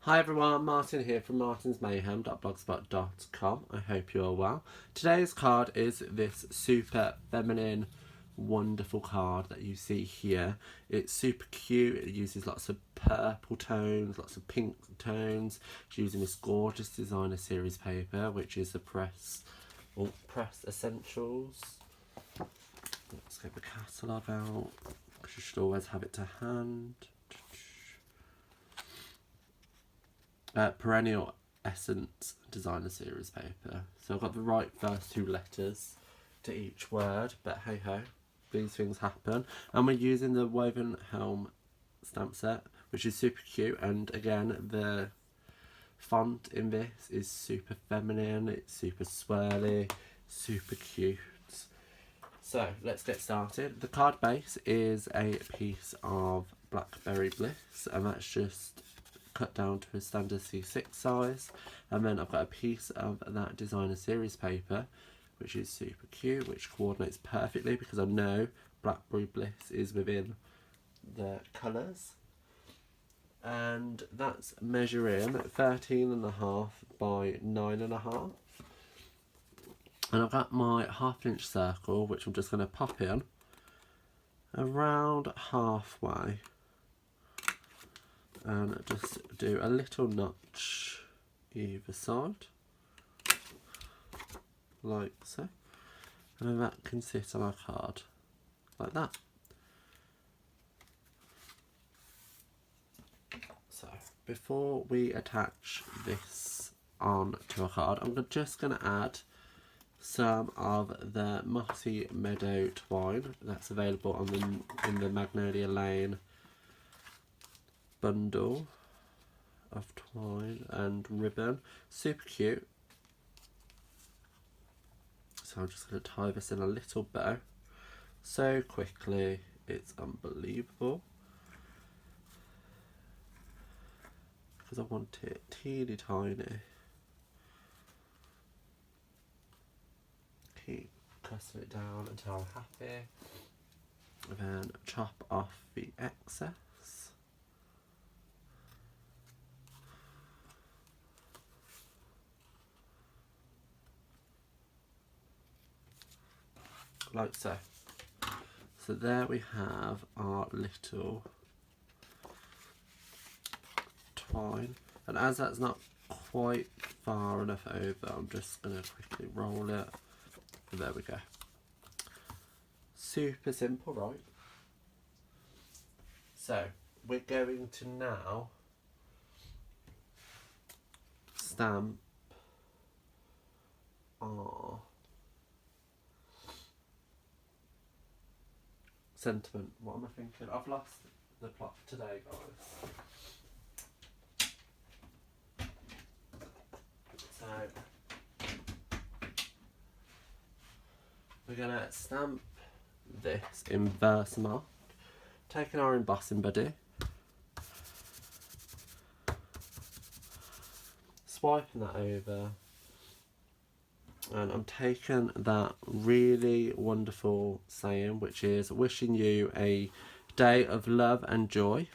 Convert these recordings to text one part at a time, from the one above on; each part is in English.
Hi everyone, Martin here from martinsmayhem.blogspot.com. I hope you're well. Today's card is this super feminine, wonderful card that you see here. It's super cute. It uses lots of purple tones, lots of pink tones. It's using this gorgeous designer series paper, which is the Press Essentials. Let's get the catalogue out, because you should always have it to hand. Perennial Essence designer series paper. So I've got the right first two letters to each word, but hey ho, these things happen. And we're using the woven helm stamp set, which is super cute. And again, the font in this is super feminine, it's super swirly, super cute. So let's get started. The card base is a piece of Blackberry Bliss, and that's just cut down to a standard C6 size. And then I've got a piece of that designer series paper, which is super cute, which coordinates perfectly because I know Blackberry Bliss is within the colours. And that's measuring 13.5 by 9.5. And I've got my 1/2 inch circle, which I'm just going to pop in around halfway. And just do a little notch either side, like so. And then that can sit on our card, like that. So, before we attach this on to our card, I'm just going to add some of the Mossy Meadow twine that's available on in the Magnolia Lane bundle of twine and ribbon. Super cute. So I'm just going to tie this in a little bow so quickly, it's unbelievable, because I want it teeny tiny. Keep pressing it down until I'm happy, and then chop off the excess. Like so. So there we have our little twine, and as that's not quite far enough over, I'm just going to quickly roll it, and there we go. Super simple, right? So we're going to now stamp our sentiment. What am I thinking? I've lost the plot for today, guys. So we're gonna stamp this in Versamark, taking our embossing buddy, swiping that over, and I'm taking that really wonderful saying, which is wishing you a day of love and joy.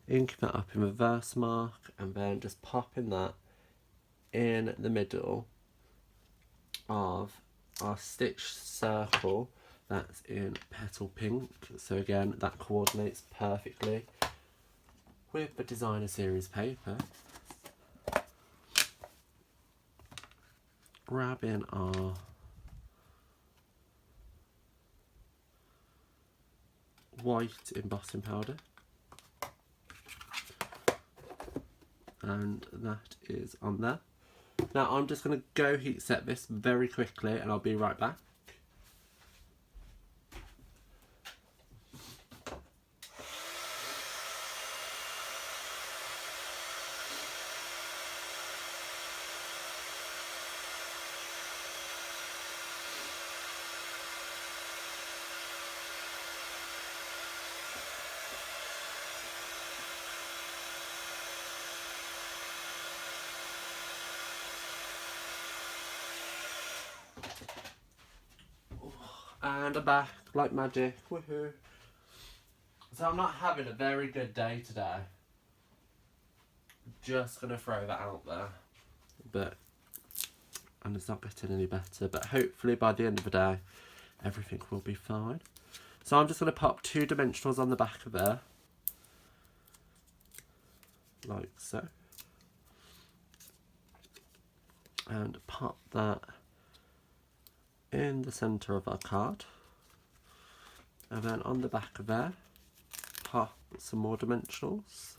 Inking that up in reverse mark, and then just popping that in the middle of our stitched circle that's in petal pink. So again, that coordinates perfectly with the designer series paper. Grabbing our white embossing powder, and that is on there. Now I'm just going to go heat set this very quickly, and I'll be right back. And I'm back like magic. Woohoo! So I'm not having a very good day today. Just going to throw that out there. And it's not getting any better. But hopefully by the end of the day, everything will be fine. So I'm just going to pop 2 dimensionals on the back of there. Like so. And pop that in the centre of our card. And then on the back of there, pop some more dimensionals.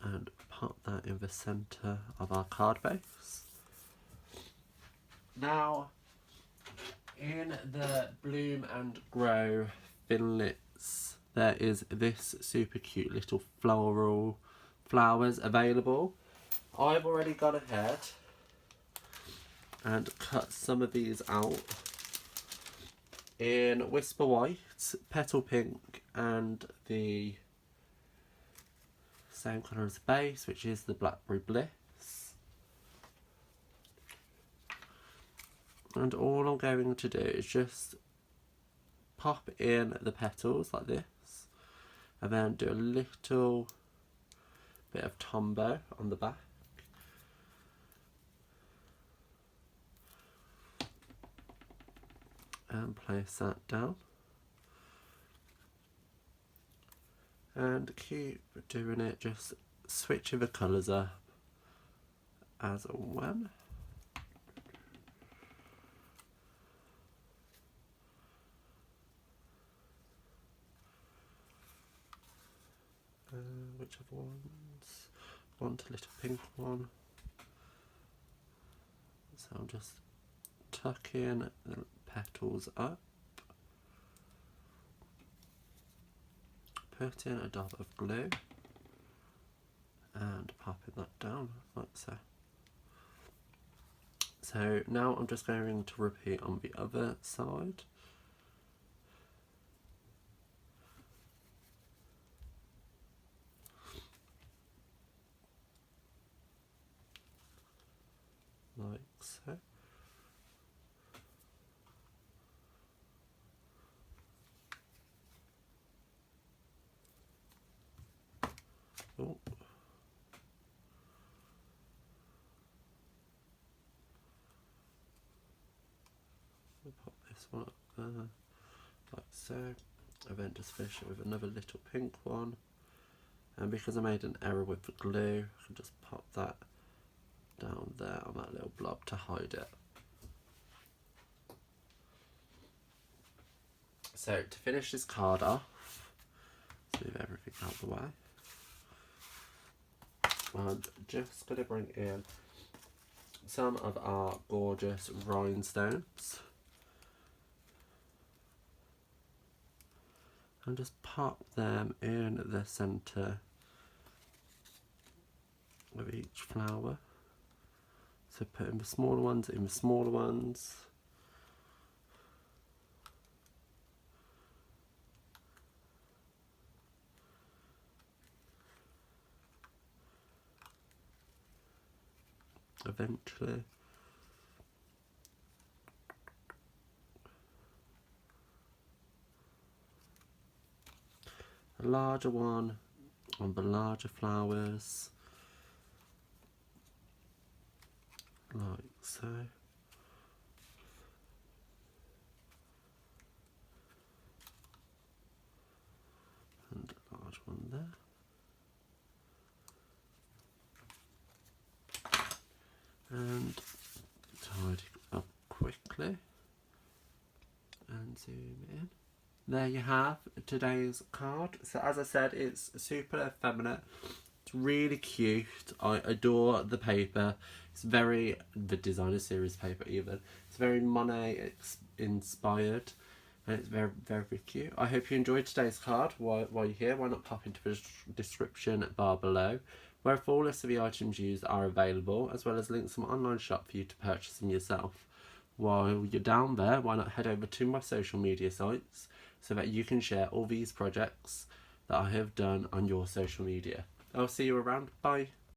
And pop that in the centre of our card base. Now, in the Bloom and Grow Finlets, there is this super cute little floral flowers available. I've already gone ahead and cut some of these out in Whisper White, Petal Pink, and the same colour as the base, which is the Blackberry Bliss. And all I'm going to do is just pop in the petals like this, and then do a little bit of tombow on the back. And place that down. And keep doing it, just switching the colours up as and when. Whichever ones? Want a little pink one. So I'm just tucking the petals up, put in a dab of glue and popping that down like so. So now I'm just going to repeat on the other side. Like so. Oh. We'll pop this one up there, like so, and then just finish it with another little pink one. And because I made an error with the glue, I can just pop that down there on that little blob to hide it. So to finish this card off, let's move everything out of the way. I'm just going to bring in some of our gorgeous rhinestones and just pop them in the centre of each flower. So putting the smaller ones in the smaller ones. Eventually. A larger one on the larger flowers. Like so. And a large one there. And tidy up quickly and zoom in. There you have today's card. So as I said, it's super effeminate. It's really cute. I adore the paper. It's very, the designer series paper even. It's very Monet inspired. And it's very, very cute. I hope you enjoyed today's card. While you're here, why not pop into the description bar below, where a full list of the items used are available, as well as links to my online shop for you to purchase them yourself. while you're down there, why not head over to my social media sites so that you can share all these projects that I have done on your social media. I'll see you around. Bye.